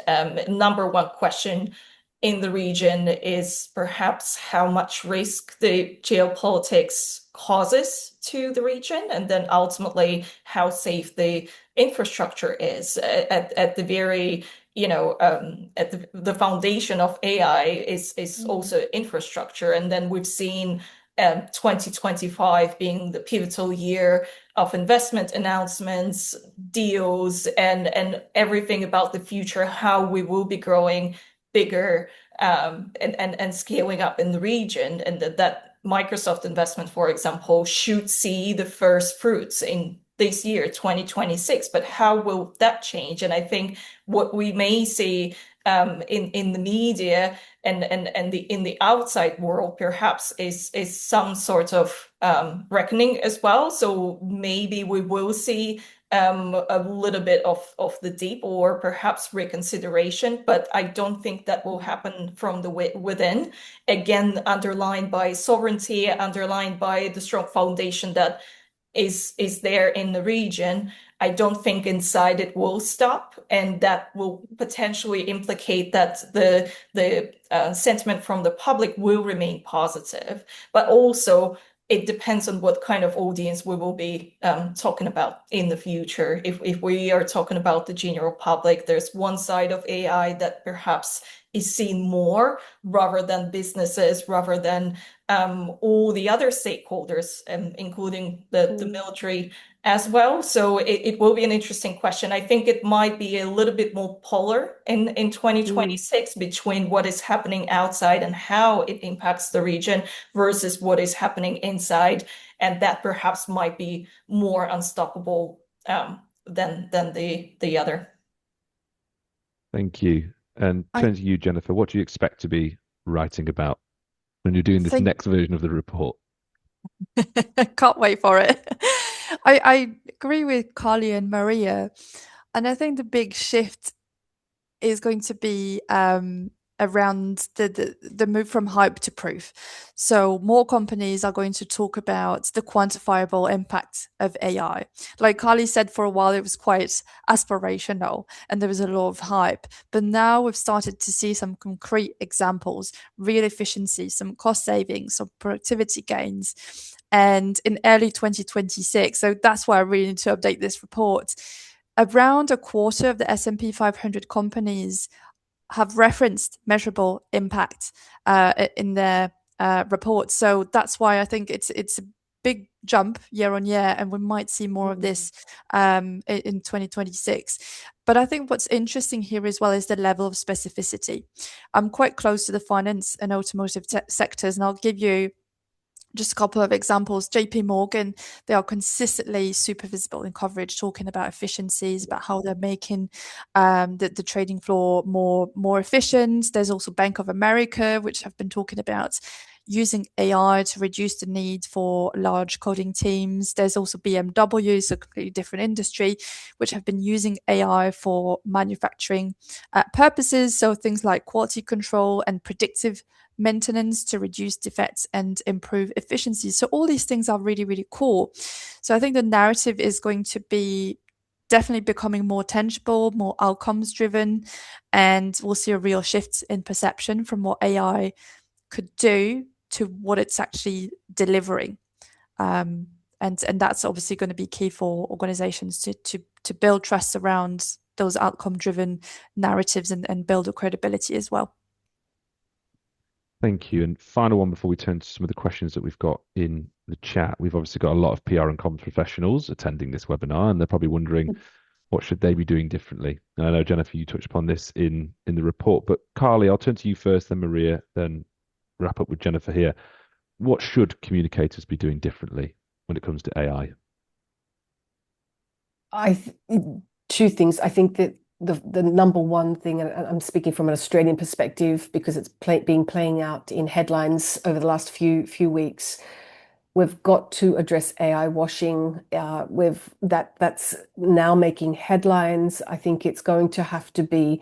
Number one question in the region is perhaps how much risk the geopolitics causes to the region, and then ultimately how safe the infrastructure is. At the very, at the foundation of AI is also infrastructure. And then we've seen 2025 being the pivotal year of investment announcements, deals, and everything about the future, how we will be growing bigger and scaling up in the region, and that Microsoft investment, for example, should see the first fruits in this year, 2026. But how will that change? And I think what we may see in the media and in the outside world perhaps is some sort of reckoning as well. So maybe we will see a little bit of the deep or perhaps reconsideration, but I don't think that will happen from the within. Again, underlined by sovereignty, underlined by the strong foundation that is there in the region. I don't think inside it will stop, and that will potentially implicate that the sentiment from the public will remain positive. But also, it depends on what kind of audience we will be talking about in the future. If we are talking about the general public, there's one side of AI that perhaps is seen more rather than businesses, rather than all the other stakeholders, including the military as well. So it will be an interesting question. I think it might be a little bit more polar in 2026 between what is happening outside and how it impacts the region versus what is happening inside. And that perhaps might be more unstoppable than the other. Thank you. And turn to you, Jennifer. What do you expect to be writing about when you're doing this next version of the report? Can't wait for it. I agree with Carly and Maria, and I think the big shift is going to be around the move from hype to proof. So more companies are going to talk about the quantifiable impact of AI. Like Carly said, for a while it was quite aspirational and there was a lot of hype, but now we've started to see some concrete examples, real efficiency, some cost savings, some productivity gains. And in early 2026, so that's why I really need to update this report, around a quarter of the S&P 500 companies have referenced measurable impact in their reports. So that's why I think it's a big jump year on year, and we might see more of this in 2026. But I think what's interesting here as well is the level of specificity. I'm quite close to the finance and automotive sectors, and I'll give you just a couple of examples. JP Morgan, they are consistently super visible in coverage, talking about efficiencies, about how they're making the trading floor more efficient. There's also Bank of America, which I've been talking about. using AI to reduce the need for large coding teams. There's also BMW, so a completely different industry, which have been using AI for manufacturing purposes. So things like quality control and predictive maintenance to reduce defects and improve efficiency. So all these things are really, really cool. So I think the narrative is going to be definitely becoming more tangible, more outcomes driven, and we'll see a real shift in perception from what AI could do to what it's actually delivering. And that's obviously going to be key for organizations to build trust around those outcome driven narratives and build a credibility as well. Thank you. And final one before we turn to some of the questions that we've got in the chat. We've obviously got a lot of PR and comms professionals attending this webinar, and they're probably wondering what should they be doing differently. And I know, Jennifer, you touched upon this in the report, but Carly, I'll turn to you first, then Maria, then wrap up with Jennifer here. What should communicators be doing differently when it comes to AI? Two things. I think that the number one thing, and I'm speaking from an Australian perspective because it's been playing out in headlines over the last few weeks. We've got to address AI washing. That's now making headlines. I think it's going to have to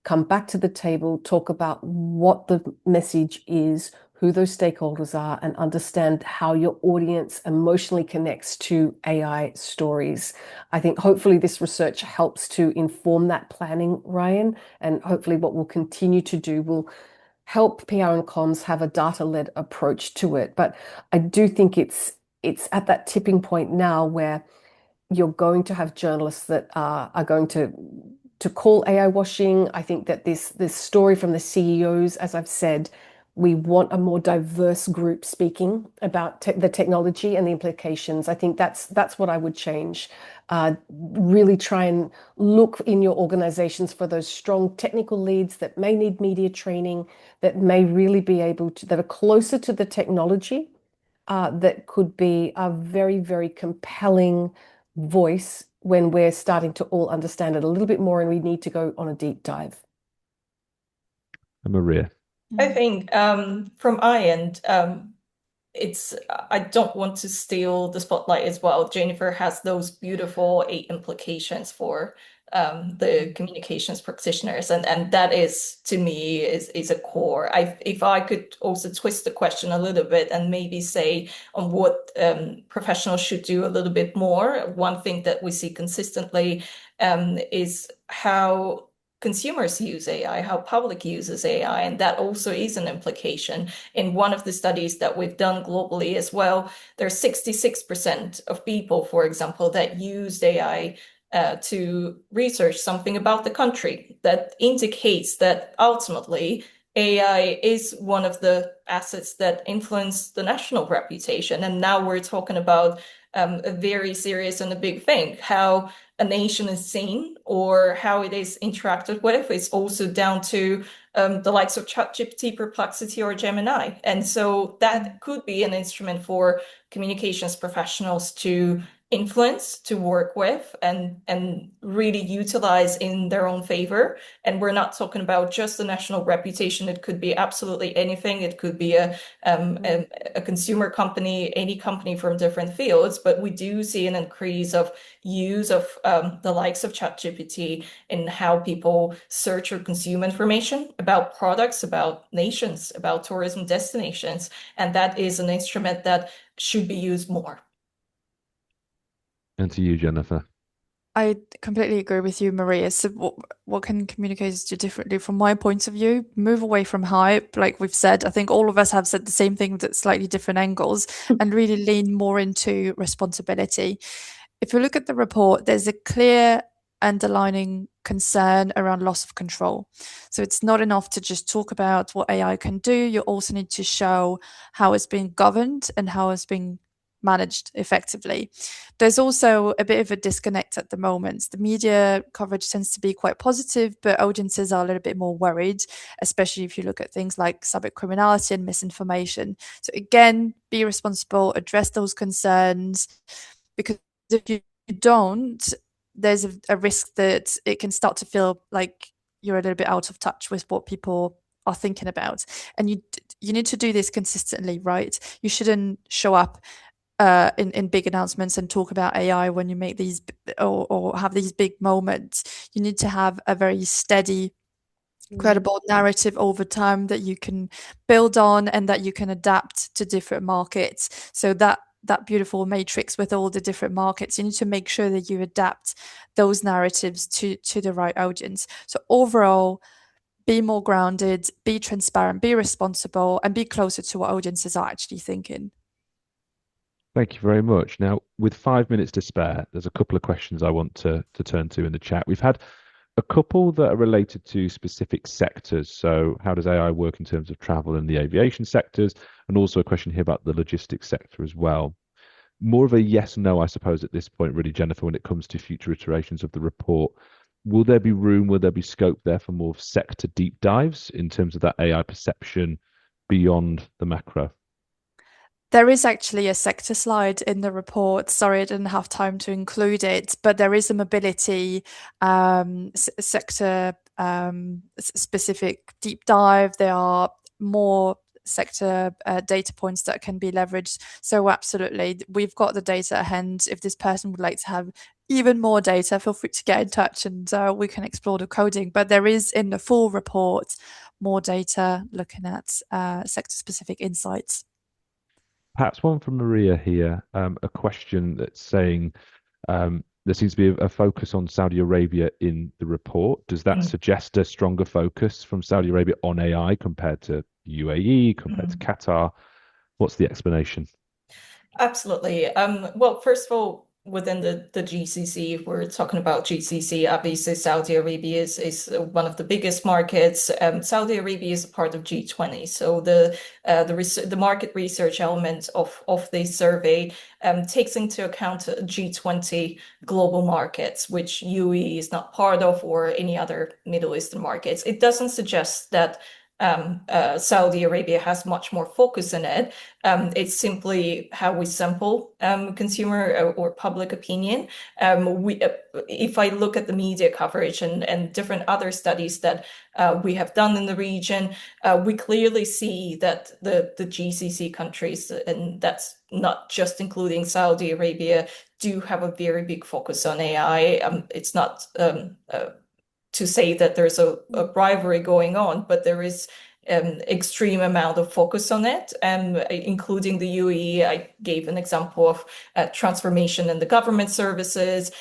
come back to the table, talk about what the message is, who those stakeholders are, and understand how your audience emotionally connects to AI stories. I think hopefully this research helps to inform that planning, Ryan, and hopefully what we'll continue to do will help PR and comms have a data-led approach to it. But I do think it's at that tipping point now where you're going to have journalists that are going to call AI washing. I think that this story from the CEOs, as I've said, we want a more diverse group speaking about the technology and the implications. I think that's what I would change. Really try and look in your organizations for those strong technical leads that may need media training, that may really be able to, that are closer to the technology, that could be a very, very compelling voice when we're starting to all understand it a little bit more and we need to go on a deep dive. And Maria. I think from my end, I don't want to steal the spotlight as well. Jennifer has those beautiful 8 implications for the communications practitioners, and that is, to me, is a core. If I could also twist the question a little bit and maybe say on what professionals should do a little bit more, one thing that we see consistently is how consumers use AI, how public uses AI, and that also is an implication. In one of the studies that we've done globally as well, there's 66% of people, for example, that used AI to research something about the country. That indicates that ultimately AI is one of the assets that influence the national reputation. And now we're talking about a very serious and a big thing, how a nation is seen or how it is interacted with. It's also down to the likes of ChatGPT, Perplexity, or Gemini. And so that could be an instrument for communications professionals to influence, to work with, and really utilize in their own favor. And we're not talking about just the national reputation. It could be absolutely anything. It could be a consumer company, any company from different fields. But we do see an increase of use of the likes of ChatGPT in how people search or consume information about products, about nations, about tourism destinations. And that is an instrument that should be used more. And to you, Jennifer. I completely agree with you, Maria. So what can communicators do differently? From my point of view, move away from hype. Like we've said, I think all of us have said the same thing, but slightly different angles, and really lean more into responsibility. If you look at the report, there's a clear underlining concern around loss of control. So it's not enough to just talk about what AI can do. You also need to show how it's being governed and how it's being managed effectively. There's also a bit of a disconnect at the moment. The media coverage tends to be quite positive, but audiences are a little bit more worried, especially if you look at things like cybercriminality and misinformation. So again, be responsible, address those concerns, because if you don't, there's a risk that it can start to feel like you're a little bit out of touch with what people are thinking about. And you need to do this consistently, right? You shouldn't show up in big announcements and talk about AI when you make these or have these big moments. You need to have a very steady, credible narrative over time that you can build on and that you can adapt to different markets. So that beautiful matrix with all the different markets, you need to make sure that you adapt those narratives to the right audience. So overall, be more grounded, be transparent, be responsible, and be closer to what audiences are actually thinking. Thank you very much. Now, with 5 minutes to spare, there's a couple of questions I want to turn to in the chat. We've had a couple that are related to specific sectors. So how does AI work in terms of travel and the aviation sectors? And also a question here about the logistics sector as well. More of a yes, no, I suppose, at this point, really, Jennifer, when it comes to future iterations of the report. Will there be room, will there be scope there for more sector deep dives in terms of that AI perception beyond the macro? There is actually a sector slide in the report. Sorry, I didn't have time to include it, but there is a mobility sector specific deep dive. There are more sector data points that can be leveraged. So absolutely, we've got the data at hand. If this person would like to have even more data, feel free to get in touch and we can explore the coding. But there is in the full report more data looking at sector specific insights. Perhaps one from Maria here, a question that's saying there seems to be a focus on Saudi Arabia in the report. Does that suggest a stronger focus from Saudi Arabia on AI compared to UAE, compared to Qatar? What's the explanation? Absolutely. Well, first of all, within the GCC, if we're talking about GCC, obviously Saudi Arabia is one of the biggest markets. Saudi Arabia is a part of G20, so the market research element of the survey takes into account G20 global markets, which UAE is not part of, or any other Middle Eastern markets. It doesn't suggest that Saudi Arabia has much more focus in it. It's simply how we sample consumer or public opinion. If I look at the media coverage and different other studies that we have done in the region, we clearly see that the GCC countries, and that's not just including Saudi Arabia, do have a very big focus on AI. It's not to say that there's a rivalry going on, but there is extreme amount of focus on it, including the UAE. I gave an example of transformation in the government services.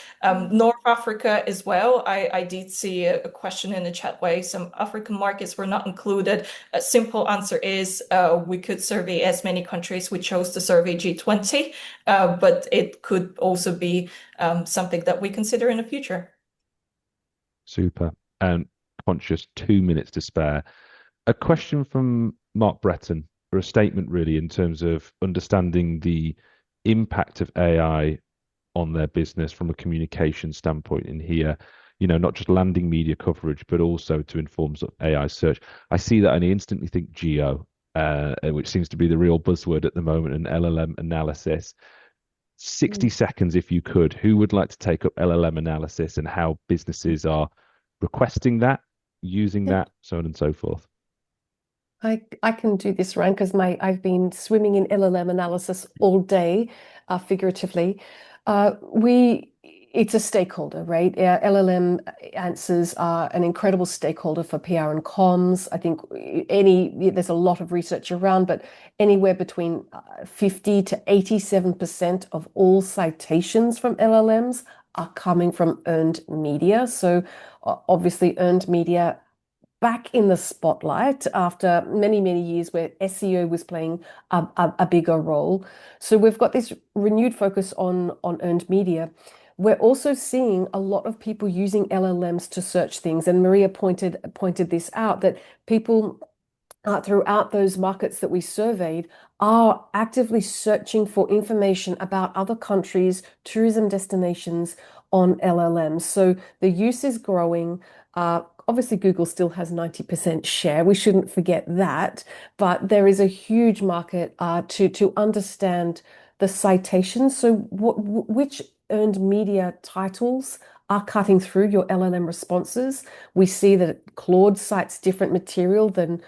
North Africa as well. I did see a question in the chat why some African markets were not included. A simple answer is we could survey as many countries. We chose to survey G20, but it could also be something that we consider in the future. Super. And conscious 2 minutes to spare. A question from Mark Breton, or a statement really, in terms of understanding the impact of AI on their business from a communication standpoint in here, not just landing media coverage, but also to inform sort of AI search. I see that and I instantly think geo, which seems to be the real buzzword at the moment, and LLM analysis. 60 seconds, if you could, who would like to take up LLM analysis and how businesses are requesting that, using that, so on and so forth? I can do this, Ryan, because I've been swimming in LLM analysis all day, figuratively. It's a stakeholder, right? LLM answers are an incredible stakeholder for PR and comms. I think there's a lot of research around, but anywhere between 50 to 87% of all citations from LLMs are coming from earned media. So obviously earned media back in the spotlight after many, many years where SEO was playing a bigger role. So we've got this renewed focus on earned media. We're also seeing a lot of people using LLMs to search things. And Maria pointed this out, that people throughout those markets that we surveyed are actively searching for information about other countries' tourism destinations on LLMs. So the use is growing. Obviously, Google still has 90% share. We shouldn't forget that. But there is a huge market to understand the citations. So which earned media titles are cutting through your LLM responses? We see that Claude cites different material than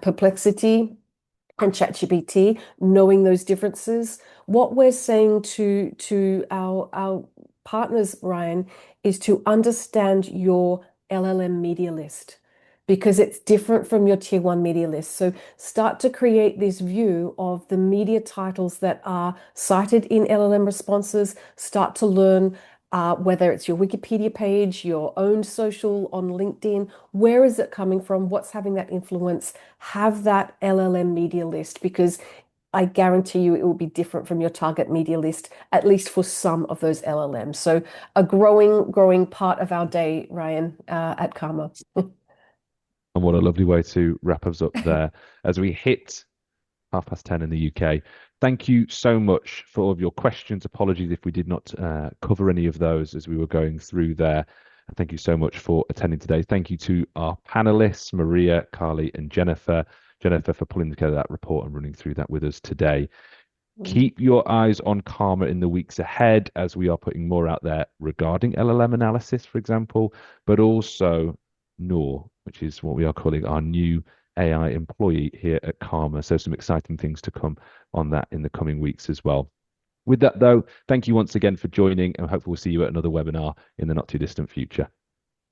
Perplexity. and ChatGPT, knowing those differences. What we're saying to our partners, Ryan, is to understand your LLM media list because it's different from your tier one media list. So start to create this view of the media titles that are cited in LLM responses. Start to learn whether it's your Wikipedia page, your own social on LinkedIn, where is it coming from? What's having that influence? Have that LLM media list because I guarantee you it will be different from your target media list, at least for some of those LLMs. So a growing part of our day, Ryan, at CARMA. And what a lovely way to wrap us up there as we hit 10:30 in the UK. Thank you so much for all of your questions. Apologies if we did not cover any of those as we were going through there. And thank you so much for attending today. Thank you to our panelists, Maria, Carly, and Jennifer. Jennifer for pulling together that report and running through that with us today. Keep your eyes on CARMA in the weeks ahead as we are putting more out there regarding LLM analysis, for example, but also Noor, which is what we are calling our new AI employee here at CARMA. So some exciting things to come on that in the coming weeks as well. With that, though, thank you once again for joining, and hopefully we'll see you at another webinar in the not too distant future.